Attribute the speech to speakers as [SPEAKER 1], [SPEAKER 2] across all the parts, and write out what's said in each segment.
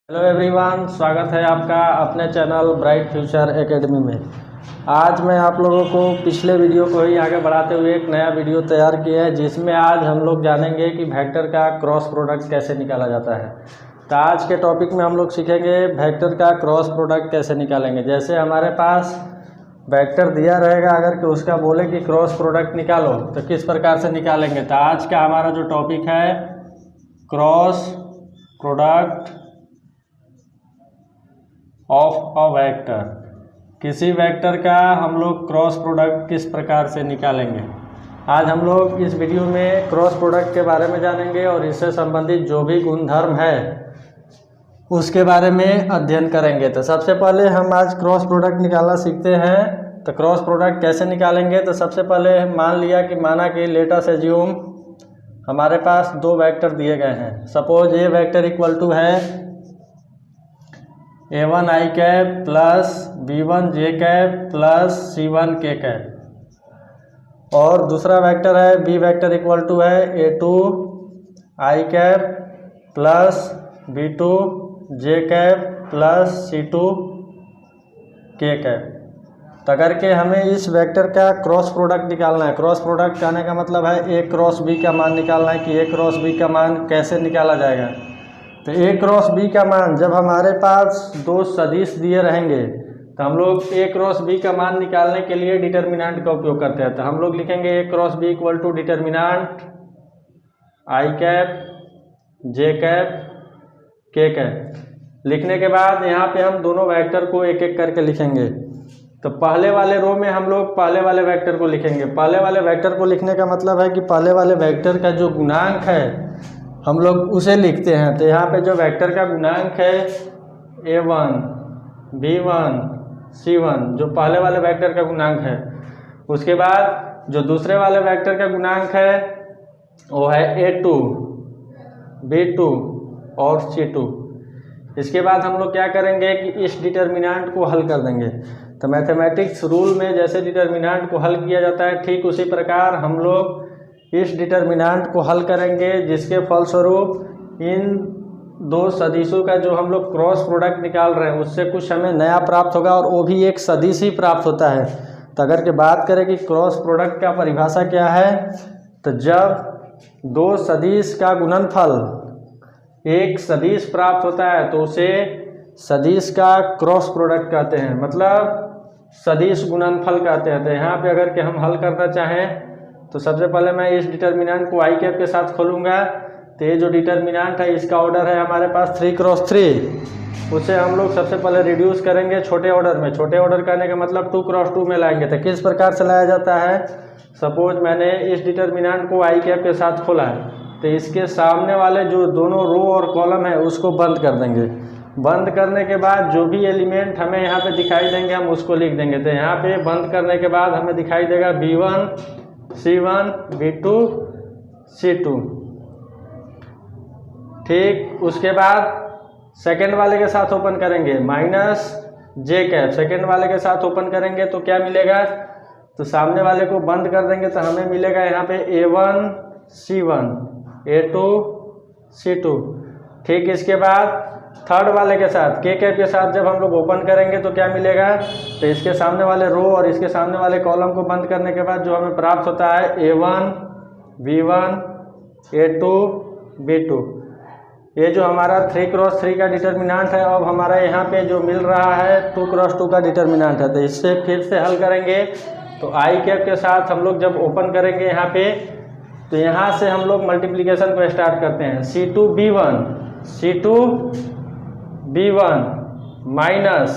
[SPEAKER 1] Hello everyone, स्वागत है आपका अपने चैनल ब्राइट फ्यूचर एकेडमी में। आज मैं आप लोगों को पिछले वीडियो को ही आगे बढ़ाते हुए एक नया वीडियो तैयार किया है, जिसमें आज हम लोग जानेंगे कि वेक्टर का क्रॉस प्रोडक्ट कैसे निकाला जाता है। तो आज के टॉपिक में हम लोग सीखेंगे वेक्टर का क्रॉस प्रोडक्ट कैसे निकालेंगे। जैसे हमारे पास वेक्टर दिया रहेगा, अगर कि उसका बोले कि क्रॉस प्रोडक्ट निकालो तो किस प्रकार से निकालेंगे। तो आज का हमारा जो टॉपिक है cross product of a vector. किसी वेक्टर का हम लोग क्रॉस प्रोडक्ट किस प्रकार से निकालेंगे। आज हम लोग इस वीडियो में क्रॉस प्रोडक्ट के बारे में जानेंगे और इससे संबंधित जो भी गुणधर्म है उसके बारे में अध्ययन करेंगे। तो सबसे पहले हम आज क्रॉस प्रोडक्ट निकालना सीखते हैं। तो क्रॉस प्रोडक्ट कैसे निकालेंगे, तो सबसे पहले मान लिया कि माना कि लेट अस अज्यूम हमारे पास दो वेक्टर दिए गए हैं। Suppose a vector equal to है a1 i cap plus b1 j cap plus c1 k cap, और दूसरा वेक्टर है b वेक्टर इक्वल टू है a2 i cap plus b2 j cap plus c2 k cap. तो अगर के हमें इस वेक्टर का क्रॉस प्रोडक्ट निकालना है, क्रॉस प्रोडक्ट कहने का मतलब है a क्रॉस b का मान निकालना है कि a क्रॉस b का मान कैसे निकाला जाएगा। तो a क्रॉस b का मान जब हमारे पास दो सदिश दिए रहेंगे तो हम लोग a क्रॉस b का मान निकालने के लिए डिटर्मिनेंट का उपयोग करते हैं। तो हम लोग लिखेंगे a cross b equal to determinant i cap j cap k cap. लिखने के बाद यहाँ पे हम दोनों वेक्टर को एक एक करके लिखेंगे। तो पहले वाले रो में हम लोग पहले वाले वेक्टर को लिखेंगे। पहले वाले वेक्टर को लिखने का मतलब है कि पहले वाले वेक्टर का जो गुणांक है हम लोग उसे लिखते हैं। तो यहाँ पे जो वेक्टर का गुणांक है a1 b1 c1 जो पहले वाले वेक्टर का गुणांक है, उसके बाद जो दूसरे वाले वेक्टर का गुणांक है वो है a2 b2 और c2। इसके बाद हम लोग क्या करेंगे कि इस डिटर्मिनेंट को हल कर देंगे। तो मैथमेटिक्स रूल में जैसे डिटर्मिनेंट को हल किया जाता है, ठीक उसी प्रकार हम लोग इस डिटर्मिनेंट को हल करेंगे, जिसके फलस्वरूप इन दो सदिशों का जो हम लोग क्रॉस प्रोडक्ट निकाल रहे हैं उससे कुछ हमें नया प्राप्त होगा, और वो भी एक सदिश ही प्राप्त होता है। तो अगर के बात करें कि क्रॉस प्रोडक्ट का परिभाषा क्या है, तो जब दो सदिश का गुणनफल एक सदिश प्राप्त होता है तो उसे सदिश का क्रॉस प्रोडक्ट कहते हैं, मतलब सदिश गुणनफल कहते हैं। तो यहाँ पे अगर कि हम हल करना चाहें तो सबसे पहले मैं इस डिटर्मिनेंट को i कैप के साथ खोलूँगा। तो ये जो डिटर्मिनेंट है इसका ऑर्डर है हमारे पास 3 क्रॉस 3। उसे हम लोग सबसे पहले रिड्यूस करेंगे छोटे ऑर्डर में। छोटे ऑर्डर करने का मतलब 2 क्रॉस 2 में लाएंगे। तो किस प्रकार से लाया जाता है, सपोज मैंने इस डिटर्मिनेंट को i कैप के साथ खोला है, तो इसके सामने वाले जो दोनों रो और कॉलम है उसको बंद कर देंगे। बंद करने के बाद जो भी एलिमेंट हमें यहाँ पे दिखाई देंगे हम उसको लिख देंगे। तो यहाँ पे बंद करने के बाद हमें दिखाई देगा b1 c1 b2 c2। ठीक, उसके बाद सेकेंड वाले के साथ ओपन करेंगे माइनस j कैप। सेकेंड वाले के साथ ओपन करेंगे तो क्या मिलेगा, तो सामने वाले को बंद कर देंगे तो हमें मिलेगा यहाँ पे a1 c1 a2 c2। ठीक, इसके बाद थर्ड वाले के साथ k कैप के साथ जब हम लोग ओपन करेंगे तो क्या मिलेगा, तो इसके सामने वाले रो और इसके सामने वाले कॉलम को बंद करने के बाद जो हमें प्राप्त होता है a1 b1 a2 b2। ये जो हमारा 3 क्रॉस 3 का डिटर्मिनेंट है, अब हमारा यहाँ पे जो मिल रहा है 2 क्रॉस 2 का डिटर्मिनेंट है। तो इससे फिर से हल करेंगे। तो i कैप के साथ हम लोग जब ओपन करेंगे यहाँ पे, तो यहाँ से हम लोग मल्टीप्लिकेशन को स्टार्ट करते हैं। c2 b1 माइनस,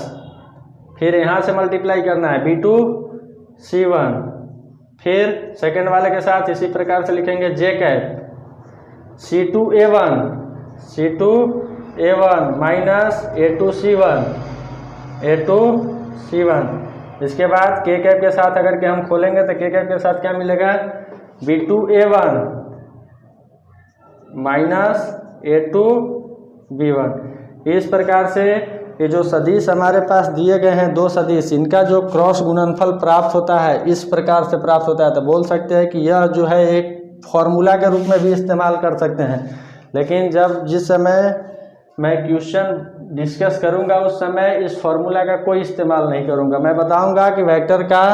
[SPEAKER 1] फिर यहाँ से मल्टीप्लाई करना है b2 c1। फिर सेकेंड वाले के साथ इसी प्रकार से लिखेंगे j cap c2 a1 minus a2 c1। इसके बाद k कैप के साथ अगर के हम खोलेंगे तो k कैप के साथ क्या मिलेगा, b2 a1 minus a2 b1। इस प्रकार से ये जो सदिश हमारे पास दिए गए हैं दो सदिश, इनका जो क्रॉस गुणनफल प्राप्त होता है इस प्रकार से प्राप्त होता है। तो बोल सकते हैं कि यह जो है एक फॉर्मूला के रूप में भी इस्तेमाल कर सकते हैं। लेकिन जिस समय मैं क्वेश्चन डिस्कस करूंगा उस समय इस फॉर्मूला का कोई इस्तेमाल नहीं करूंगा। मैं बताऊंगा कि वेक्टर का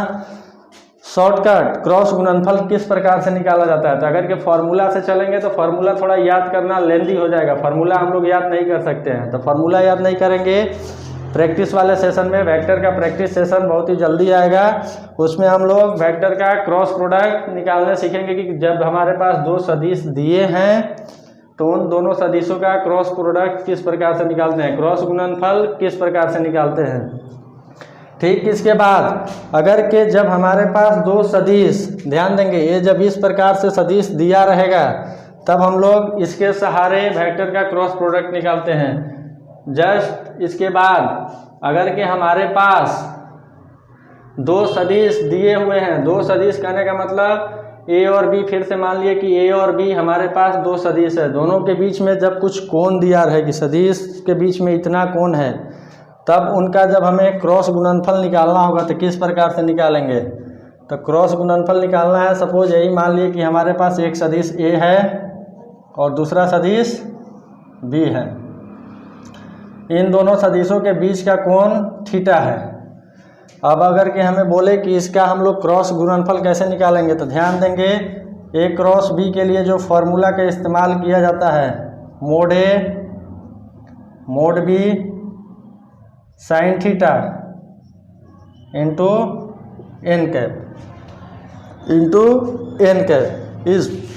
[SPEAKER 1] शॉर्टकट क्रॉस गुणनफल किस प्रकार से निकाला जाता है। तो अगर के फॉर्मूला से चलेंगे तो फॉर्मूला थोड़ा याद करना लेंदी हो जाएगा, फॉर्मूला हम लोग याद नहीं कर सकते हैं। तो फॉर्मूला याद नहीं करेंगे, प्रैक्टिस वाले सेशन में वेक्टर का प्रैक्टिस सेशन बहुत ही जल्दी आएगा, उसमें हम लोग वेक्टर का क्रॉस प्रोडक्ट निकालने सीखेंगे कि जब हमारे पास दो सदिश दिए हैं तो उन दोनों सदिशों का क्रॉस प्रोडक्ट किस प्रकार से निकालते हैं, क्रॉस गुणनफल किस प्रकार से निकालते हैं। ठीक, इसके बाद अगर के जब हमारे पास दो सदिश, ध्यान देंगे ये जब इस प्रकार से सदिश दिया रहेगा तब हम लोग इसके सहारे वेक्टर का क्रॉस प्रोडक्ट निकालते हैं। जस्ट इसके बाद अगर के हमारे पास दो सदिश दिए हुए हैं, दो सदिश कहने का मतलब ए और बी, फिर से मान लिए कि ए और बी हमारे पास दो सदिश है, दोनों के बीच में जब कुछ कोण दिया रहे कि सदिश के बीच में इतना कोण है, तब उनका जब हमें क्रॉस गुणनफल निकालना होगा तो किस प्रकार से निकालेंगे। तो क्रॉस गुणनफल निकालना है, सपोज यही मान लिए कि हमारे पास एक सदिश ए है और दूसरा सदिश बी है, इन दोनों सदिशों के बीच का कोण थीटा है। अब अगर कि हमें बोले कि इसका हम लोग क्रॉस गुणनफल कैसे निकालेंगे, तो ध्यान देंगे ए क्रॉस बी के लिए जो फॉर्मूला का इस्तेमाल किया जाता है, mod A mod B sine theta into N cap,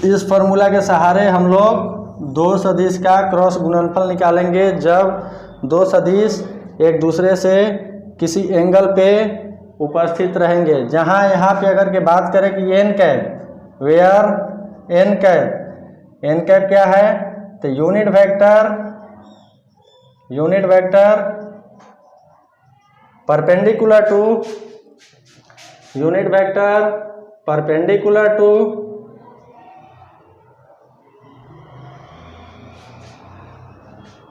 [SPEAKER 1] इस फॉर्मूला के सहारे हम लोग दो सदिश का क्रॉस गुणनफल निकालेंगे जब दो सदिश एक दूसरे से किसी एंगल पे उपस्थित रहेंगे। जहाँ यहाँ पे अगर के बात करें कि n cap, where n cap क्या है, तो unit vector perpendicular to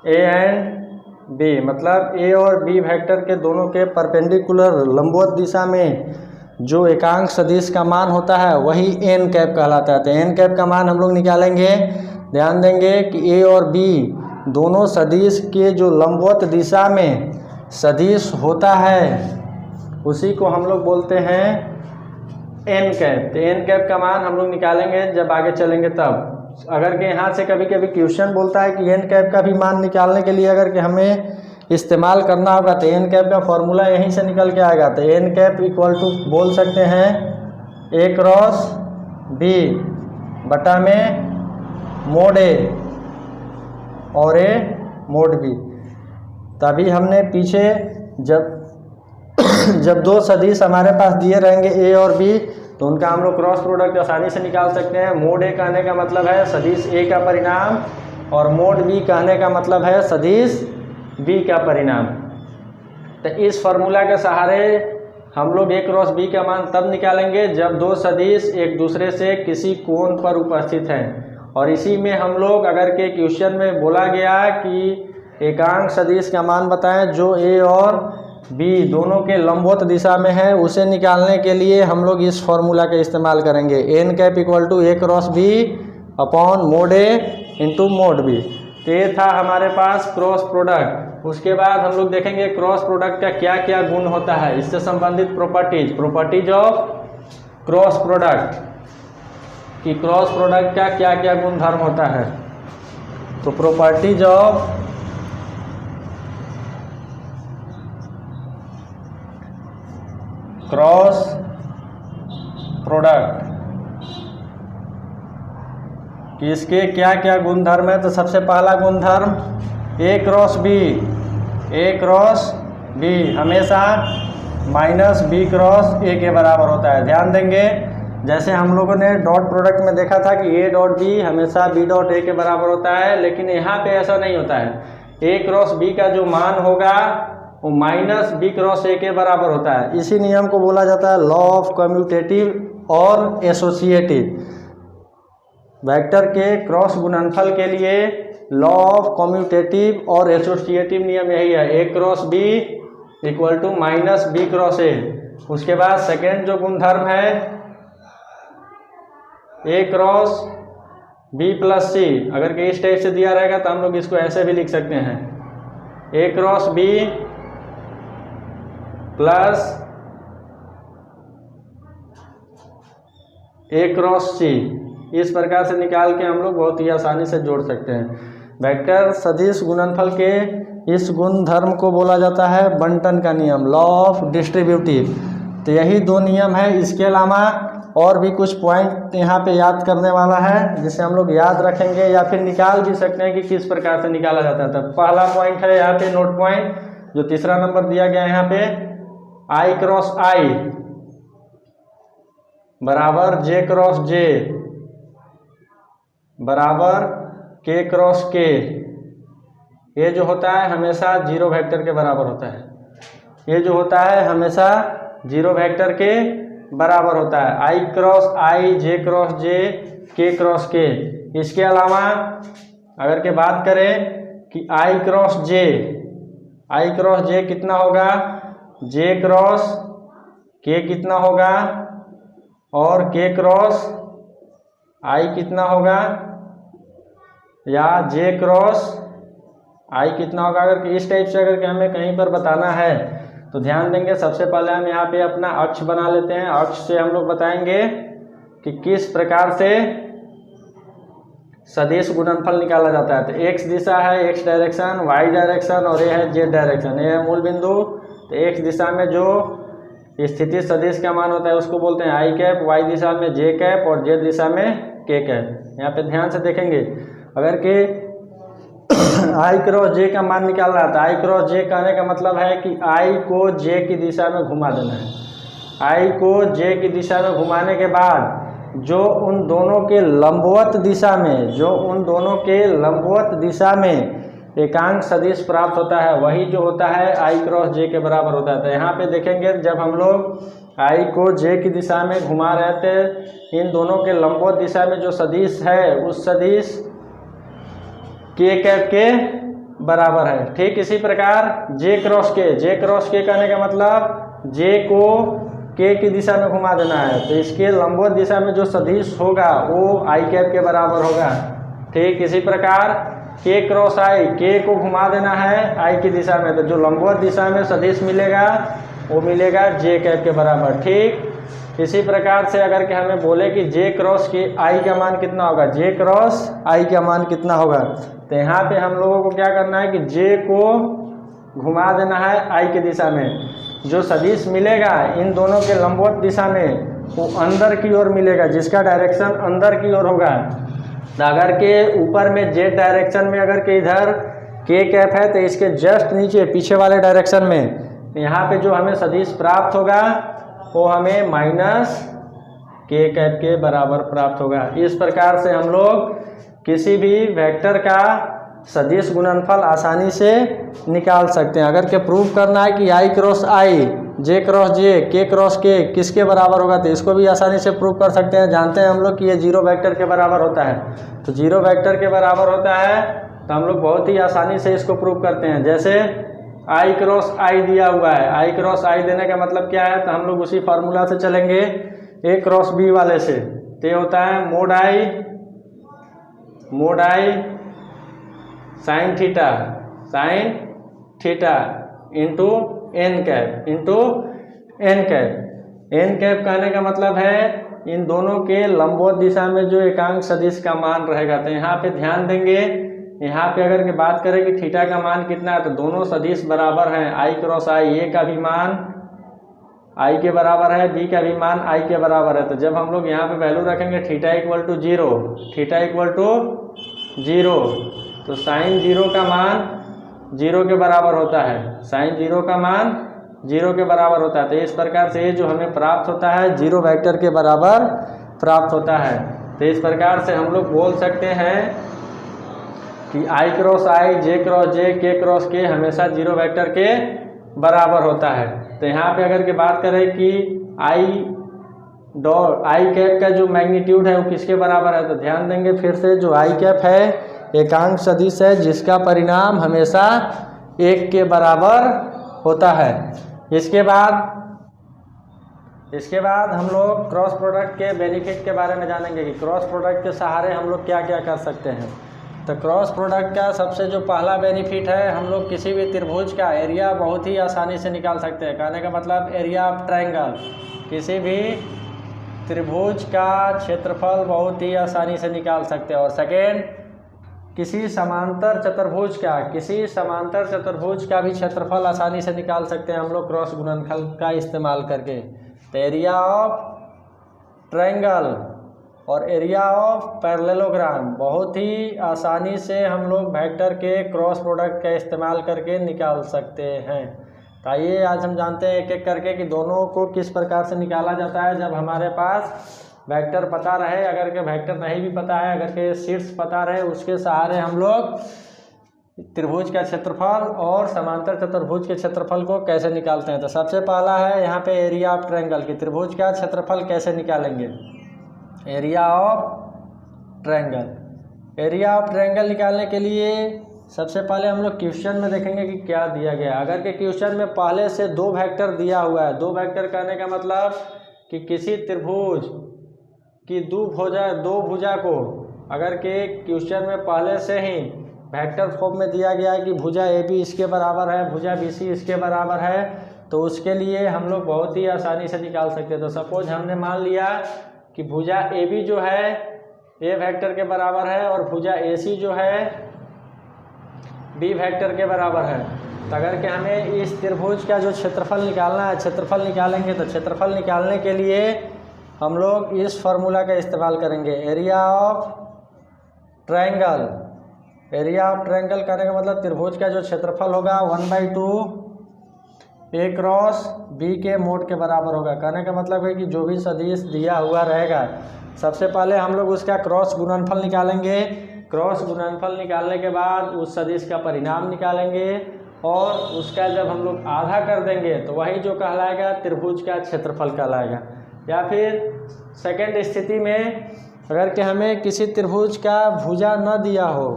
[SPEAKER 1] a and b, मतलब ए और बी वेक्टर के दोनों के परपेंडिकुलर लंबवत दिशा में जो एकांक सदिश का मान होता है वही एन कैप कहलाता है। तो एन कैप का मान हम लोग निकालेंगे। ध्यान देंगे कि ए और बी दोनों सदिश के जो लंबवत दिशा में सदिश होता है उसी को हम लोग बोलते हैं एन कैप। तो एन कैप का मान हम लोग निकालेंगे जब आगे चलेंगे तब। अगर कि यहाँ से कभी कभी क्वेश्चन बोलता है कि एन कैप का भी मान निकालने के लिए अगर कि हमें इस्तेमाल करना होगा तो एन कैप का फॉर्मूला यहीं से निकल के आएगा। तो एन कैप इक्वल टू बोल सकते हैं ए क्रॉस बी बटा में मोड ए और ए मोड बी। तभी हमने पीछे जब दो सदिश हमारे पास दिए रहेंगे ए और बी तो उनका हम लोग क्रॉस प्रोडक्ट आसानी से निकाल सकते हैं। मोड ए कहने का मतलब है सदिश ए का परिणाम और मोड बी कहने का मतलब है सदिश बी का परिणाम। तो इस फॉर्मूला के सहारे हम लोग ए क्रॉस बी का मान तब निकालेंगे जब दो सदिश एक दूसरे से किसी कोण पर उपस्थित हैं। और इसी में हम लोग अगर के क्वेश्चन में बोला गया कि एकांक सदिश का मान बताएं जो ए और बी दोनों के लंबवत दिशा में है, उसे निकालने के लिए हम लोग इस फॉर्मूला का इस्तेमाल करेंगे। N cap equal to a cross b upon mod a into mod b. तो ये था हमारे पास क्रॉस प्रोडक्ट। उसके बाद हम लोग देखेंगे क्रॉस प्रोडक्ट का क्या क्या गुण होता है, इससे संबंधित प्रॉपर्टीज ऑफ क्रॉस प्रोडक्ट कि क्रॉस प्रोडक्ट का क्या क्या गुण धर्म होता है। तो प्रॉपर्टीज ऑफ क्रॉस प्रोडक्ट कि इसके क्या क्या गुणधर्म है। तो सबसे पहला गुणधर्म ए क्रॉस बी हमेशा माइनस बी क्रॉस ए के बराबर होता है। ध्यान देंगे जैसे हम लोगों ने डॉट प्रोडक्ट में देखा था कि ए डॉट बी हमेशा बी डॉट ए के बराबर होता है, लेकिन यहाँ पे ऐसा नहीं होता है। ए क्रॉस बी का जो मान होगा वो माइनस बी क्रॉस ए के बराबर होता है। इसी नियम को बोला जाता है लॉ ऑफ कम्यूटेटिव और एसोसिएटिव। वेक्टर के क्रॉस गुणनफल के लिए लॉ ऑफ कम्यूटेटिव और एसोसिएटिव नियम यही है, A cross B equal to minus B cross A. उसके बाद सेकेंड जो गुणधर्म है A cross B plus C, अगर कि इस टाइप से दिया रहेगा तो हम लोग इसको ऐसे भी लिख सकते हैं ए क्रॉस बी प्लस ए क्रॉस सी, इस प्रकार से निकाल के हम लोग बहुत ही आसानी से जोड़ सकते हैं। वेक्टर सदिश गुणनफल के इस गुणधर्म को बोला जाता है बंटन का नियम, लॉ ऑफ डिस्ट्रीब्यूटिव। तो यही दो नियम है। इसके अलावा और भी कुछ पॉइंट यहाँ पे याद करने वाला है जिसे हम लोग याद रखेंगे या फिर निकाल भी सकते हैं कि किस प्रकार से निकाला जाता है। तो पहला पॉइंट है यहाँ पे नोट पॉइंट, जो तीसरा नंबर दिया गया है यहाँ पे, आई क्रॉस आई बराबर जे क्रॉस जे बराबर के क्रॉस के। ये जो होता है हमेशा जीरो वेक्टर के बराबर होता है। ये जो होता है हमेशा जीरो वेक्टर के बराबर होता है। आई क्रॉस आई, जे क्रॉस जे, के क्रॉस के। इसके अलावा अगर के बात करें कि आई क्रॉस जे कितना होगा, जे क्रॉस के कितना होगा और के क्रॉस आई कितना होगा, या जे क्रॉस आई कितना होगा। अगर इस टाइप से अगर हमें कहीं पर बताना है तो ध्यान देंगे, सबसे पहले हम यहाँ पे अपना अक्ष बना लेते हैं। अक्ष से हम लोग बताएंगे कि किस प्रकार से सदिश गुणनफल निकाला जाता है। तो एक्स दिशा है, एक्स डायरेक्शन, वाई डायरेक्शन, और ये है जेड डायरेक्शन। ये है मूल बिंदु। तो एक्स दिशा में जो स्थिति सदिश का मान होता है उसको बोलते हैं आई कैप, वाई दिशा में जे कैप और जेड दिशा में के कैप। यहाँ पे ध्यान से देखेंगे, अगर के आई क्रॉस जे का मान निकाल रहा था, आई क्रॉस जे कहने का मतलब है कि आई को जे की दिशा में घुमा देना है। आई को जे की दिशा में घुमाने के बाद जो उन दोनों के लंबवत दिशा में एकांक सदिश प्राप्त होता है, वही जो होता है आई क्रॉस जे के बराबर होता है। तो यहाँ पे देखेंगे, जब हम लोग आई को जे की दिशा में घुमा रहे थे, इन दोनों के लंबवत दिशा में जो सदिश है उस सदिश के कैप के बराबर है। ठीक इसी प्रकार जे क्रॉस के कहने का मतलब जे को के की दिशा में घुमा देना है, तो इसके लंबवत दिशा में जो सदिश होगा वो आई कैप के बराबर होगा। ठीक इसी प्रकार के क्रॉस आई, के को घुमा देना है आई की दिशा में, तो जो लंबवत दिशा में सदिश मिलेगा वो मिलेगा जे कैप के बराबर। ठीक इसी प्रकार से अगर कि हमें बोले कि जे क्रॉस के आई का मान कितना होगा, जे क्रॉस आई का मान कितना होगा, तो यहाँ पे हम लोगों को क्या करना है कि जे को घुमा देना है आई की दिशा में। जो सदिश मिलेगा इन दोनों के लंबवत दिशा में वो अंदर की ओर मिलेगा, जिसका डायरेक्शन अंदर की ओर होगा। तो अगर के ऊपर में जेड डायरेक्शन में अगर के इधर के कैप है, तो इसके जस्ट नीचे पीछे वाले डायरेक्शन में यहाँ पे जो हमें सदिश प्राप्त होगा वो हमें माइनस के कैप के बराबर प्राप्त होगा। इस प्रकार से हम लोग किसी भी वेक्टर का सदिश गुणनफल आसानी से निकाल सकते हैं। अगर के प्रूव करना है कि आई क्रॉस आई, जे क्रॉस जे, के क्रॉस के किसके बराबर होगा, तो इसको भी आसानी से प्रूव कर सकते हैं। जानते हैं हम लोग कि ये जीरो वेक्टर के बराबर होता है, तो जीरो वेक्टर के बराबर होता है तो हम लोग बहुत ही आसानी से इसको प्रूव करते हैं। जैसे आई क्रॉस आई दिया हुआ है, आई क्रॉस आई देने का मतलब क्या है, तो हम लोग उसी फार्मूला से चलेंगे ए क्रॉस बी वाले से। तो ये होता है mod i sine theta into N cap n cap कहने का मतलब है इन दोनों के लंबवत दिशा में जो एकांक सदिश का मान रहेगा। तो यहाँ पे ध्यान देंगे, यहाँ पे अगर के बात करें कि थीटा का मान कितना है, तो दोनों सदिश बराबर हैं। आई क्रॉस आई, ए का भी मान आई के बराबर है, बी का भी मान आई के बराबर है। तो जब हम लोग यहाँ पे वैल्यू रखेंगे थीटा इक्वल टू जीरो, तो साइन जीरो का मान जीरो के बराबर होता है, साइन जीरो का मान जीरो के बराबर होता है। तो इस प्रकार से ये जो हमें प्राप्त होता है जीरो वेक्टर के बराबर प्राप्त होता है। तो इस प्रकार से हम लोग बोल सकते हैं कि आई क्रॉस आई, जे क्रॉस जे, के क्रॉस के हमेशा जीरो वेक्टर के बराबर होता है। तो यहाँ पे अगर के बात करें कि आई कैप का जो मैग्नीट्यूड है वो किसके बराबर है, तो ध्यान देंगे फिर से, जो आई कैप है एकांक सदिश है जिसका परिणाम हमेशा एक के बराबर होता है। इसके बाद हम लोग क्रॉस प्रोडक्ट के बेनिफिट के बारे में जानेंगे कि क्रॉस प्रोडक्ट के सहारे हम लोग क्या क्या कर सकते हैं। तो क्रॉस प्रोडक्ट का सबसे जो पहला बेनिफिट है, हम लोग किसी भी त्रिभुज का एरिया बहुत ही आसानी से निकाल सकते हैं। कहने का मतलब एरिया ऑफ ट्रायंगल, किसी भी त्रिभुज का क्षेत्रफल बहुत ही आसानी से निकाल सकते हैं। और सेकेंड, किसी समांतर चतुर्भुज का भी क्षेत्रफल आसानी से निकाल सकते हैं हम लोग क्रॉस गुणनफल का इस्तेमाल करके। तो एरिया ऑफ ट्रायंगल और एरिया ऑफ पैरेललोग्राम बहुत ही आसानी से हम लोग वेक्टर के क्रॉस प्रोडक्ट का इस्तेमाल करके निकाल सकते हैं। तो आइए आज हम जानते हैं एक एक करके कि दोनों को किस प्रकार से निकाला जाता है जब हमारे पास वेक्टर पता रहे। अगर के वेक्टर नहीं भी पता है, अगर के शीर्ष पता रहे, उसके सहारे हम लोग त्रिभुज का क्षेत्रफल और समांतर चतुर्भुज के क्षेत्रफल को कैसे निकालते हैं। तो सबसे पहला है यहाँ पे एरिया ऑफ ट्रायंगल की त्रिभुज का क्षेत्रफल कैसे निकालेंगे। Area of triangle, area of triangle निकालने के लिए सबसे पहले हम लोग क्वेश्चन में देखेंगे कि क्या दिया गया है। अगर के क्वेश्चन में पहले से दो वेक्टर दिया हुआ है, दो वेक्टर कहने का मतलब कि किसी त्रिभुज की दो भुजा को अगर के क्वेश्चन में पहले से ही वेक्टर फॉर्म में दिया गया है कि भुजा ए बी इसके बराबर है, भुजा बी सी इसके बराबर है, तो उसके लिए हम लोग बहुत ही आसानी से निकाल सकते हैं। तो सपोज हमने मान लिया कि भुजा ए बी जो है ए वेक्टर के बराबर है और भुजा ए सी जो है बी वेक्टर के बराबर है। तो अगर कि हमें इस त्रिभुज का जो क्षेत्रफल निकालना है, क्षेत्रफल निकालेंगे, तो क्षेत्रफल निकालने के लिए हम लोग इस फार्मूला का इस्तेमाल करेंगे, area of triangle. Area of triangle करने का मतलब त्रिभुज का जो क्षेत्रफल होगा 1/2 ए क्रॉस बी के मोड के बराबर होगा। कहने का मतलब है कि जो भी सदिश दिया हुआ रहेगा, सबसे पहले हम लोग उसका क्रॉस गुणनफल निकालेंगे। क्रॉस गुणनफल निकालने के बाद उस सदिश का परिणाम निकालेंगे और उसका जब हम लोग आधा कर देंगे तो वही जो कहलाएगा त्रिभुज का क्षेत्रफल कहलाएगा। या फिर सेकंड स्थिति में अगर कि हमें किसी त्रिभुज का भुजा न दिया हो,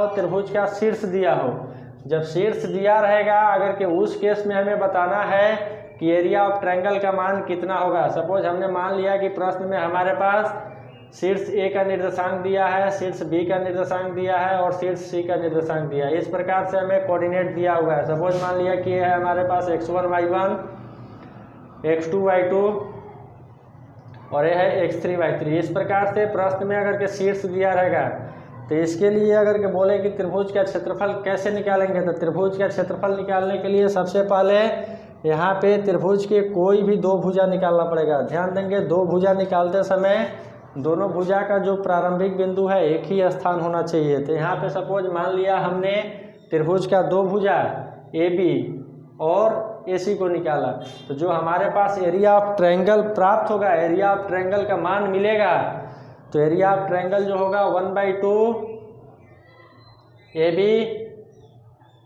[SPEAKER 1] त्रिभुज का शीर्ष दिया हो, जब शीर्ष दिया रहेगा अगर कि उस केस में हमें बताना है कि एरिया ऑफ ट्रायंगल का मान कितना होगा। सपोज हमने मान लिया कि प्रश्न में हमारे पास शीर्ष ए का निर्देशांक दिया है, शीर्ष बी का निर्देशांक दिया है और शीर्ष सी का निर्देशांक दिया है। इस प्रकार से हमें कोऑर्डिनेट दिया हुआ है। सपोज मान लिया कि है हमारे पास x1 y1, x2 y2 और यह है x3 y3। इस प्रकार से प्रश्न में अगर के शीर्ष दिया रहेगा तो इसके लिए अगर के बोले कि त्रिभुज का क्षेत्रफल कैसे निकालेंगे, तो त्रिभुज का क्षेत्रफल निकालने के लिए सबसे पहले यहाँ पे त्रिभुज के कोई भी दो भुजा निकालना पड़ेगा। ध्यान देंगे, दो भुजा निकालते समय दोनों भुजा का जो प्रारंभिक बिंदु है एक ही स्थान होना चाहिए। तो यहाँ पे सपोज मान लिया हमने त्रिभुज का दो भुजा ए बी और ए सी को निकाला, तो जो हमारे पास एरिया ऑफ ट्रायंगल प्राप्त होगा, एरिया ऑफ ट्रायंगल का मान मिलेगा, तो एरिया ऑफ ट्रायंगल जो होगा 1/2 ए बी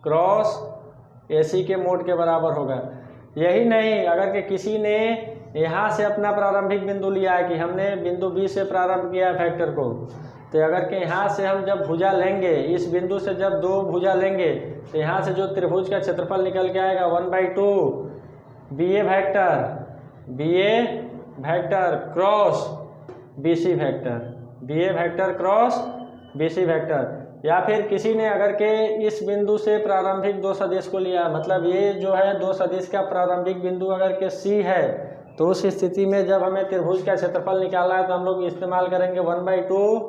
[SPEAKER 1] क्रॉस ए सी के मोड के बराबर होगा। यही नहीं, अगर कि किसी ने यहाँ से अपना प्रारंभिक बिंदु लिया है कि हमने बिंदु बी से प्रारंभ किया है वेक्टर को, तो अगर कि यहाँ से हम जब भुजा लेंगे, इस बिंदु से जब दो भुजा लेंगे, तो यहाँ से जो त्रिभुज का क्षेत्रफल निकल के आएगा 1/2 B A vector cross B C vector, B A vector cross B C vector. या फिर किसी ने अगर के इस बिंदु से प्रारंभिक दो सदिश को लिया, मतलब ये जो है दो सदिश का प्रारंभिक बिंदु अगर के सी है, तो उस स्थिति में जब हमें त्रिभुज का क्षेत्रफल निकालना है तो हम लोग इस्तेमाल करेंगे 1/2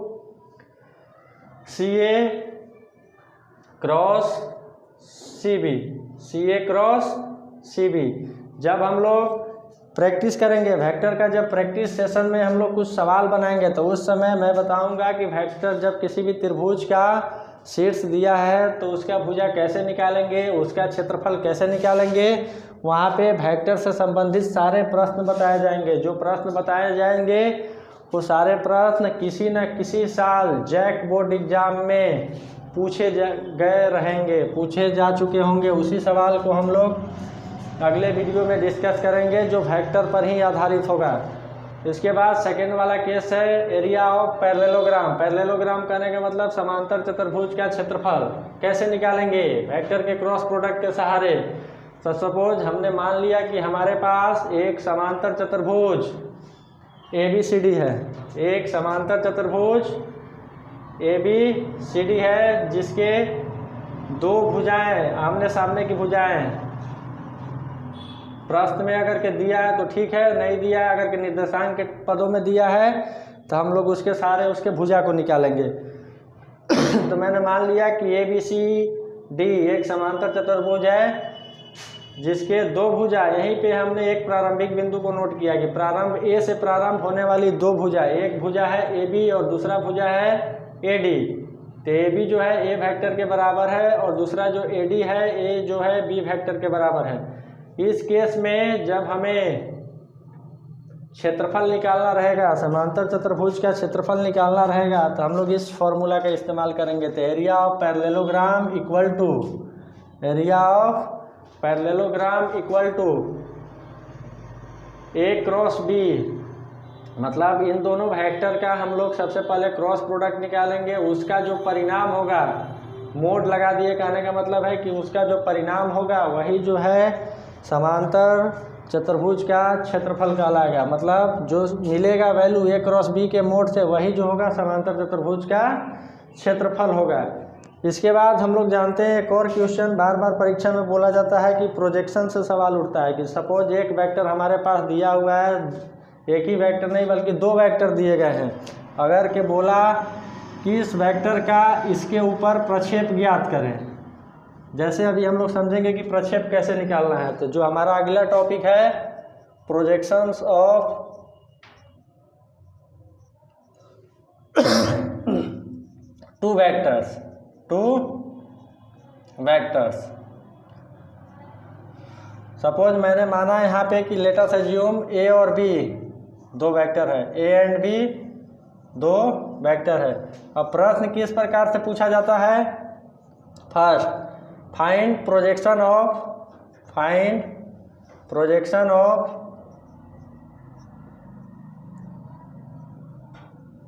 [SPEAKER 1] सी ए क्रॉस सी बी, सी ए क्रॉस सी बी। जब हम लोग प्रैक्टिस करेंगे वेक्टर का, जब प्रैक्टिस सेशन में हम लोग कुछ सवाल बनाएंगे, तो उस समय मैं बताऊंगा कि वेक्टर जब किसी भी त्रिभुज का शीर्ष दिया है तो उसका भुजा कैसे निकालेंगे, उसका क्षेत्रफल कैसे निकालेंगे। वहाँ पे वेक्टर से संबंधित सारे प्रश्न बताए जाएंगे। जो प्रश्न बताए जाएंगे वो सारे प्रश्न किसी न किसी साल जैक बोर्ड एग्जाम में पूछे जा चुके होंगे। उसी सवाल को हम लोग अगले वीडियो में डिस्कस करेंगे जो वेक्टर पर ही आधारित होगा। इसके बाद सेकेंड वाला केस है एरिया ऑफ पैरेललोग्राम। पैरेललोग्राम कहने का मतलब समांतर चतुर्भुज का क्षेत्रफल कैसे निकालेंगे वेक्टर के क्रॉस प्रोडक्ट के सहारे। तो सपोज हमने मान लिया कि हमारे पास एक समांतर चतुर्भुज ABCD है, एक समांतर चतुर्भुज ABCD है जिसके दो भुजाएं आमने सामने की भुजाएं हैं। प्रश्न में अगर के दिया है तो ठीक है, नहीं दिया है अगर के निर्देशांक के पदों में दिया है तो हम लोग उसके भुजा को निकालेंगे। तो मैंने मान लिया कि ABCD एक समांतर चतुर्भुज है जिसके दो भुजा, यहीं पे हमने एक प्रारंभिक बिंदु को नोट किया कि प्रारंभ A से प्रारंभ होने वाली दो भुजा, एक भुजा है AB और दूसरा भुजा है AD। तो AB जो है A वेक्टर के बराबर है और दूसरा जो AD है A जो है B वेक्टर के बराबर है। इस केस में जब हमें क्षेत्रफल निकालना रहेगा, समांतर चतुर्भुज का क्षेत्रफल निकालना रहेगा, तो हम लोग इस फॉर्मूला का इस्तेमाल करेंगे। तो area of parallelogram equal to A cross B, मतलब इन दोनों वेक्टर का हम लोग सबसे पहले क्रॉस प्रोडक्ट निकालेंगे। उसका जो परिणाम होगा, मोड लगा दिए, कहने का मतलब है कि उसका जो परिणाम होगा वही जो है समांतर चतुर्भुज का क्षेत्रफल कहलाएगा। मतलब जो मिलेगा वैल्यू A क्रॉस B के मोड से वही जो होगा समांतर चतुर्भुज का क्षेत्रफल होगा। इसके बाद हम लोग जानते हैं एक और क्वेश्चन बार बार परीक्षा में बोला जाता है कि प्रोजेक्शन से सवाल उठता है कि सपोज एक वेक्टर हमारे पास दिया हुआ है, एक ही वेक्टर नहीं बल्कि दो वेक्टर दिए गए हैं। अगर के बोला कि इस वेक्टर का इसके ऊपर प्रक्षेप ज्ञात करें, जैसे अभी हम लोग समझेंगे कि प्रक्षेप कैसे निकालना है। तो जो हमारा अगला टॉपिक है projections of two vectors. Suppose मैंने माना यहाँ पे कि लेट अस अज्यूम A और B दो वेक्टर है, A एंड B दो वेक्टर है। अब प्रश्न किस प्रकार से पूछा जाता है? First, find projection of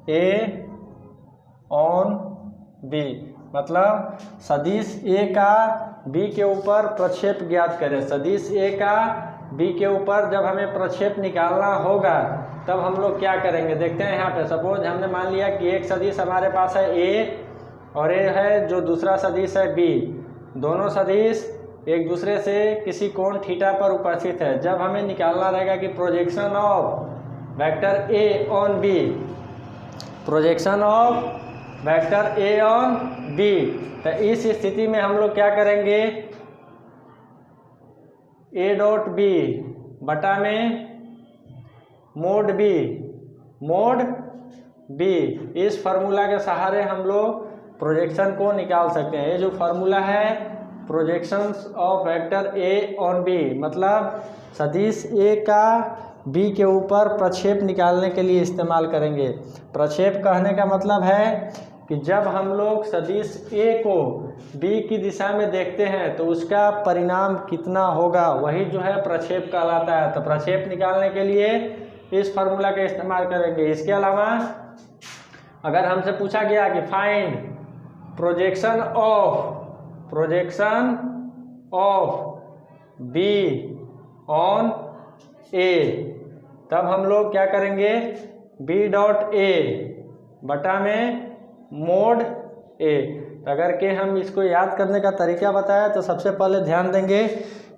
[SPEAKER 1] A on B, मतलब सदिश A का B के ऊपर प्रक्षेप ज्ञात करें। सदिश A का B के ऊपर जब हमें प्रक्षेप निकालना होगा तब हम लोग क्या करेंगे, देखते हैं। यहाँ पे सपोज हमने मान लिया कि एक सदिश हमारे पास है A और A है जो दूसरा सदिश है B। दोनों सदिश एक दूसरे से किसी कोण थीटा पर उपस्थित है। जब हमें निकालना रहेगा कि projection of vector A on B, projection of vector A on B, तो इस स्थिति में हम लोग क्या करेंगे, A डॉट B बटा में मोड B, इस फार्मूला के सहारे हम लोग प्रोजेक्शन को निकाल सकते हैं। ये जो फार्मूला है projections of vector A on B, मतलब सदिश A का B के ऊपर प्रक्षेप निकालने के लिए इस्तेमाल करेंगे। प्रक्षेप कहने का मतलब है कि जब हम लोग सदिश A को B की दिशा में देखते हैं तो उसका परिणाम कितना होगा, वही जो है प्रक्षेप कहलाता है। तो प्रक्षेप निकालने के लिए इस फार्मूला का इस्तेमाल करेंगे। इसके अलावा अगर हमसे पूछा गया कि find projection of B on A, तब हम लोग क्या करेंगे, B डॉट A बटा में मोड A। अगर के हम इसको याद करने का तरीका बताया तो सबसे पहले ध्यान देंगे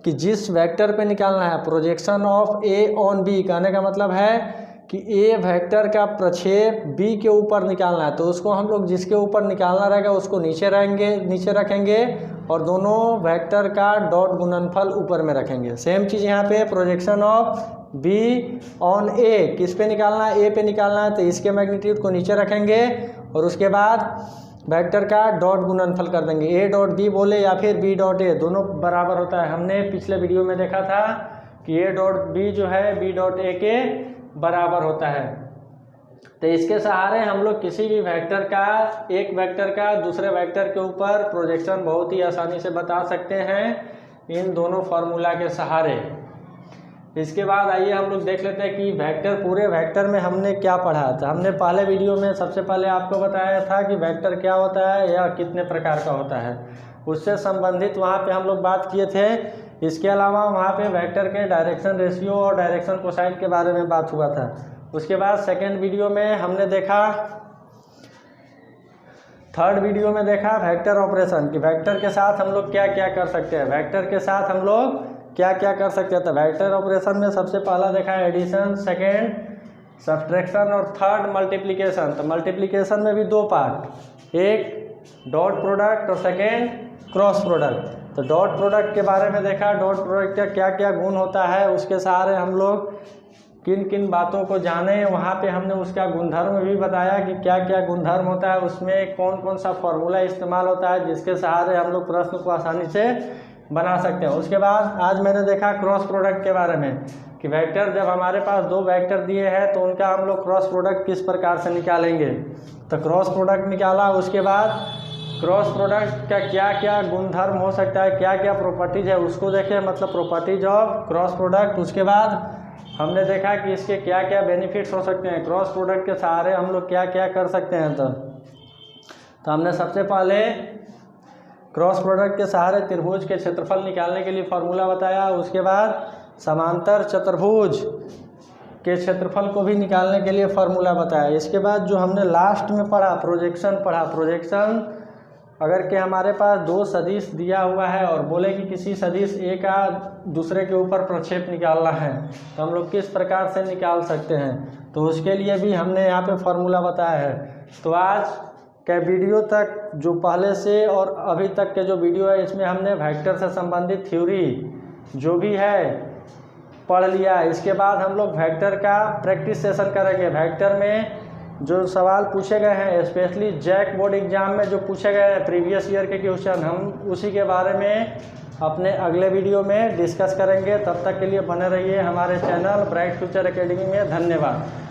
[SPEAKER 1] कि जिस वेक्टर पे निकालना है projection of A on B, कहने का मतलब है कि A वेक्टर का प्रक्षेप B के ऊपर निकालना है। तो उसको हम लोग जिसके ऊपर निकालना रहेगा उसको नीचे रखेंगे और दोनों वेक्टर का डॉट गुणनफल ऊपर में रखेंगे। सेम चीज़ यहाँ पे projection of B on A, किस पे निकालना है, A पे निकालना है, तो इसके मैग्नीट्यूड को नीचे रखेंगे और उसके बाद वेक्टर का डॉट गुणनफल कर देंगे। A डॉट B बोले या फिर B डॉट A, दोनों बराबर होता है। हमने पिछले वीडियो में देखा था कि A डॉट B जो है B डॉट A के बराबर होता है। तो इसके सहारे हम लोग किसी भी वेक्टर का, एक वेक्टर का दूसरे वेक्टर के ऊपर प्रोजेक्शन बहुत ही आसानी से बता सकते हैं इन दोनों फार्मूला के सहारे। इसके बाद आइए हम लोग देख लेते हैं कि वेक्टर, पूरे वेक्टर में हमने क्या पढ़ा था। हमने पहले वीडियो में सबसे पहले आपको बताया था कि वेक्टर क्या होता है या कितने प्रकार का होता है, उससे संबंधित वहाँ पे हम लोग बात किए थे। इसके अलावा वहाँ पे वेक्टर के डायरेक्शन रेशियो और डायरेक्शन कोसाइन के बारे में बात हुआ था। उसके बाद सेकेंड वीडियो में हमने देखा थर्ड वीडियो में देखा वेक्टर ऑपरेशन कि वेक्टर के साथ हम लोग क्या क्या कर सकते हैं, वेक्टर के साथ हम लोग क्या क्या कर सकते हैं। तो वेक्टर ऑपरेशन में सबसे पहला देखा है एडिशन, सेकेंड सब्ट्रैक्शन और थर्ड मल्टीप्लिकेशन। तो मल्टीप्लिकेशन में भी दो पार्ट, एक डॉट प्रोडक्ट और सेकेंड क्रॉस प्रोडक्ट। तो डॉट प्रोडक्ट के बारे में देखा, डॉट प्रोडक्ट का क्या क्या गुण होता है, उसके सहारे हम लोग किन किन बातों को जाने। वहाँ पे हमने उसका गुणधर्म भी बताया कि क्या क्या गुणधर्म होता है, उसमें कौन कौन सा फॉर्मूला इस्तेमाल होता है जिसके सहारे हम लोग प्रश्न को आसानी से बना सकते हैं। उसके बाद आज मैंने देखा क्रॉस प्रोडक्ट के बारे में कि वेक्टर, जब हमारे पास दो वेक्टर दिए हैं तो उनका हम लोग क्रॉस प्रोडक्ट किस प्रकार से निकालेंगे। तो क्रॉस प्रोडक्ट निकाला, उसके बाद क्रॉस प्रोडक्ट का क्या क्या गुणधर्म हो सकता है, क्या क्या प्रॉपर्टीज है उसको देखें, मतलब प्रॉपर्टीज ऑफ क्रॉस प्रोडक्ट। उसके बाद हमने देखा कि इसके क्या क्या बेनिफिट्स हो सकते हैं, क्रॉस प्रोडक्ट के सहारे हम लोग क्या क्या कर सकते हैं। तो हमने सबसे पहले क्रॉस प्रोडक्ट के सहारे त्रिभुज के क्षेत्रफल निकालने के लिए फॉर्मूला बताया। उसके बाद समांतर चतुर्भुज के क्षेत्रफल को भी निकालने के लिए फॉर्मूला बताया। इसके बाद जो हमने लास्ट में पढ़ा प्रोजेक्शन पढ़ा, प्रोजेक्शन अगर कि हमारे पास दो सदिश दिया हुआ है और बोले कि किसी सदिश ए का दूसरे के ऊपर प्रक्षेप निकालना है तो हम लोग किस प्रकार से निकाल सकते हैं, तो उसके लिए भी हमने यहाँ पे फॉर्मूला बताया है। तो आज के वीडियो तक जो पहले से और अभी तक के जो वीडियो है इसमें हमने वेक्टर से संबंधित थ्योरी जो भी है पढ़ लिया। इसके बाद हम लोग वेक्टर का प्रैक्टिस सेशन करेंगे। वेक्टर में जो सवाल पूछे गए हैं, स्पेशली जैक बोर्ड एग्जाम में जो पूछे गए हैं प्रीवियस ईयर के क्वेश्चन, हम उसी के बारे में अपने अगले वीडियो में डिस्कस करेंगे। तब तक के लिए बने रहिए हमारे चैनल ब्राइट फ्यूचर एकेडमी में। धन्यवाद।